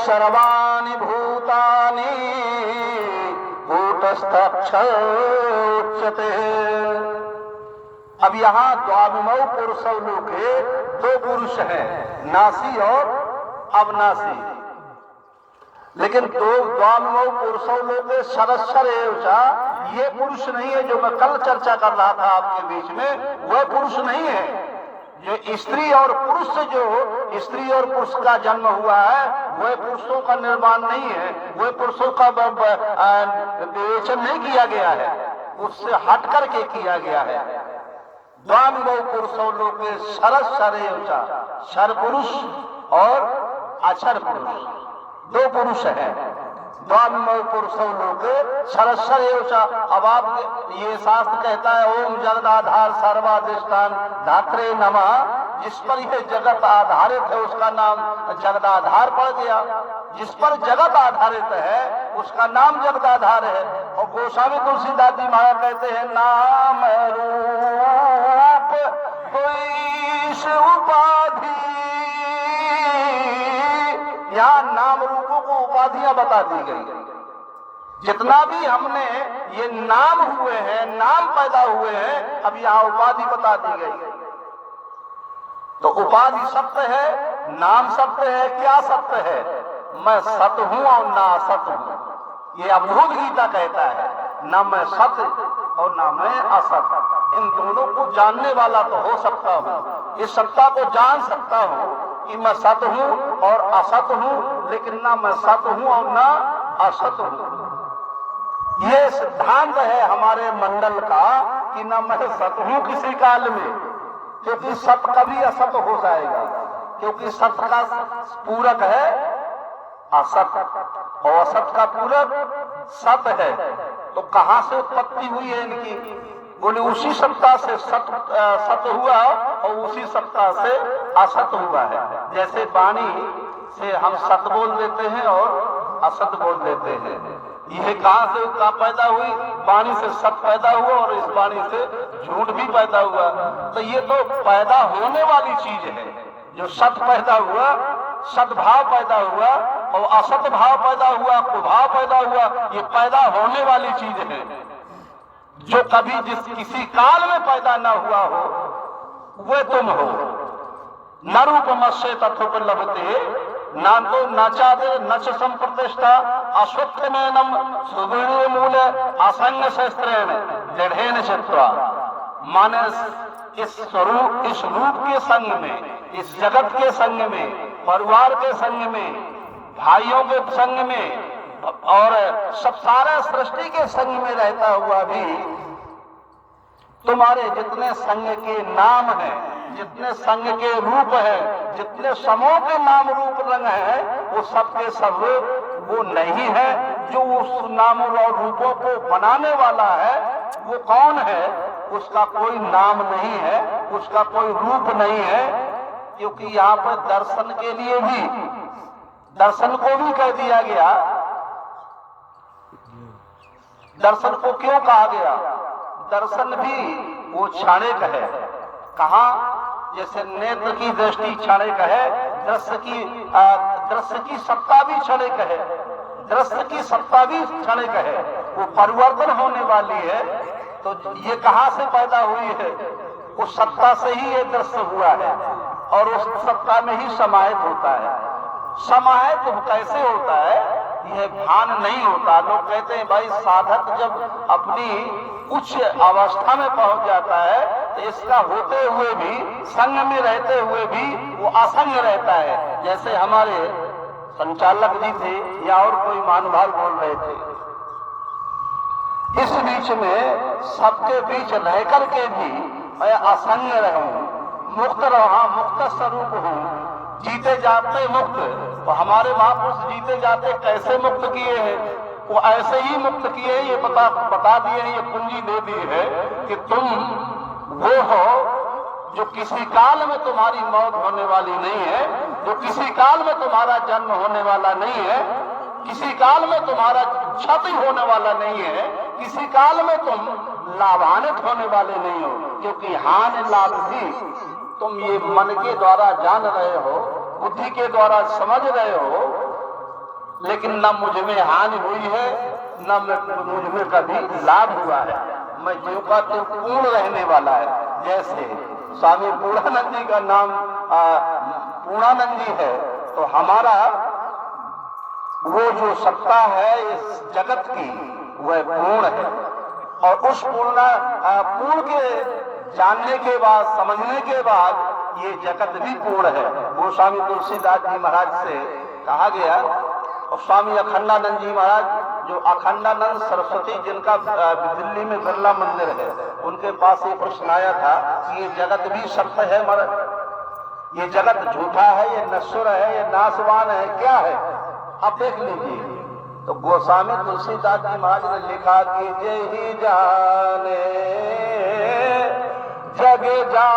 सर्वाणि भूतानि कूटस्थक्षर उच्यते। अब यहाँ द्वाविमौ पुरुषौ लोके दो पुरुष हैं, नासी और अविनाशी। लेकिन दो द्वाविमौ पुरुषौ लोके सरस्वर एवचा, ये पुरुष नहीं है जो मैं कल चर्चा कर रहा था आपके बीच में, वह पुरुष नहीं है। जो स्त्री और पुरुष से जो स्त्री और पुरुष का जन्म हुआ है वह पुरुषों का निर्माण नहीं है, वह पुरुषों का विवेचन नहीं किया गया है, उससे हट करके किया गया है। द्वाविमौ पुरुषौ लोके सरस्वर एवचा, सर पुरुष और अक्षर पुरुष दो पुरुष हैं। द्वाविमौ पुरुषौ लोके सरस्वर एवचा। अब आप ये शास्त्र कहता है ओम जगदाधार सर्वाधिष्ठान धात्रे नमः, जिस पर यह जगत आधारित है उसका नाम जगदाधार पड़ गया। जिस पर जगत आधारित है उसका नाम जगदाधार है। और गोस्वामी तुलसीदास जी महाराज कहते हैं नाम रूप कोईश उपाधि, यहाँ नाम रूपों को उपाधियां बता दी गई। जितना भी हमने ये नाम हुए हैं, नाम पैदा हुए हैं, अब यहाँ उपाधि बता दी गई। तो उपाधि सत्य है, नाम सत्य है। क्या सत्य है? मैं सत्य हूं और ना असत हूं। ये अवधूत गीता कहता है, ना मैं सत्य और ना मैं असत। इन दोनों को जानने वाला तो हो सकता हूं, इस सत्ता को जान सकता हूं कि मैं सत्य हूं और असत हूं, लेकिन ना मैं सत्य हूं और ना असत हूं। ये सिद्धांत है हमारे मंडल का कि ना मैं सत्य हूं किसी काल में, क्योंकि सत्य कभी असत हो जाएगा, क्योंकि सत्य का पूरक है असत और असत का पूरक सत्य है। तो कहां से उत्पत्ति हुई है इनकी? बोले उसी सत्ता से सत्य हुआ और उसी सत्ता से असत हुआ है। जैसे वाणी से हम सत्य बोल देते हैं और असत बोल देते हैं। यह कहां से पैदा हुई? वाणी से सत्य पैदा हुआ और इस वाणी से झूठ भी पैदा हुआ। तो ये तो पैदा होने वाली चीज है। जो सत्य पैदा हुआ, सद्भाव पैदा हुआ और असत भाव पैदा हुआ, कुभाव पैदा हुआ, ये पैदा होने वाली चीज है। जो कभी किसी काल में पैदा न हुआ हो वे तुम हो। न रूपमस्य तथोपलभते ना तो नचादे नच संप्रतिष्ठा अश्वत्थमेनम सुदृढ़ मूल असंग शस्त्रेण दृढ़ेन चित्वा। माने इस रूप के संग में, इस जगत के संग में, परिवार के संग में, भाइयों के संग में और सब सारा सृष्टि के संग में रहता हुआ भी तुम्हारे जितने संग के नाम हैं, जितने संग के रूप है, जितने समूह के नाम रूप रंग है, वो सब के सब वो नहीं है। जो उस नामों और रूपों को बनाने वाला है वो कौन है? उसका कोई नाम नहीं है, उसका कोई रूप नहीं है। क्योंकि यहाँ पर दर्शन के लिए भी, दर्शन को भी कह दिया गया। दर्शन को क्यों कहा गया? दर्शन भी वो क्षणिक है। कहाँ? जैसे नेत्र की दृष्टि क्षणिक है, दृश्य की सत्ता भी क्षणिक है, दृश्य की सत्ता भी क्षणिक है, वो परिवर्तन होने वाली है। तो ये कहाँ से पैदा हुई है? उस सत्ता से ही ये दृश्य हुआ है और उस सत्ता में ही समाहित होता है। समाहित कैसे होता है यह भान नहीं होता। लोग कहते हैं भाई साधक जब अपनी उच्च अवस्था में पहुंच जाता है तो इसका होते हुए भी, संग में रहते हुए भी वो असंग रहता है। जैसे हमारे संचालक जी थे या और कोई महानुभाव बोल रहे थे, इस बीच में सबके बीच रह करके भी मैं असंग रहूं, मुक्त रहा, मुक्त स्वरूप हूं, जीते जाते मुक्त। तो हमारे महापुरुष जीते जाते कैसे मुक्त किए हैं? वो ऐसे ही मुक्त किए हैं, ये बता दिए हैं, ये पूंजी दे दी है कि तुम वो हो जो किसी काल में तुम्हारी मौत होने वाली नहीं है, जो किसी काल में तुम्हारा जन्म होने वाला नहीं है। किसी काल में तुम्हारा क्षति होने वाला नहीं है, किसी काल में तुम लाभान्वित होने वाले नहीं हो, क्योंकि हानि लाभ भी तुम ये मन के द्वारा जान रहे हो, बुद्धि के द्वारा समझ रहे हो, लेकिन न मुझ में हानि हुई है न मुझ में कभी लाभ हुआ है। मैं जीव का तो पूर्ण रहने वाला है। जैसे स्वामी पूर्णानंद जी का नाम पूर्णानंद जी है, तो हमारा वो जो सत्ता है इस जगत की वह पूर्ण है, और उस पूर्ण के जानने के बाद, समझने के बाद ये जगत भी पूर्ण है। वो स्वामी तुलसीदास जी महाराज से कहा गया, और स्वामी अखंडानंद जी महाराज जो अखंडानंद सरस्वती जिनका दिल्ली में बिरला मंदिर है, उनके पास एक प्रश्न आया था कि ये जगत भी सत्य है महाराज, ये जगत झूठा है, ये नश्वर है, ये नाशवान है, क्या है आप देख लीजिए। तो गोस्वामी तुलसीदास जी महाराज ने लिखा कि जे ही जाने जग जा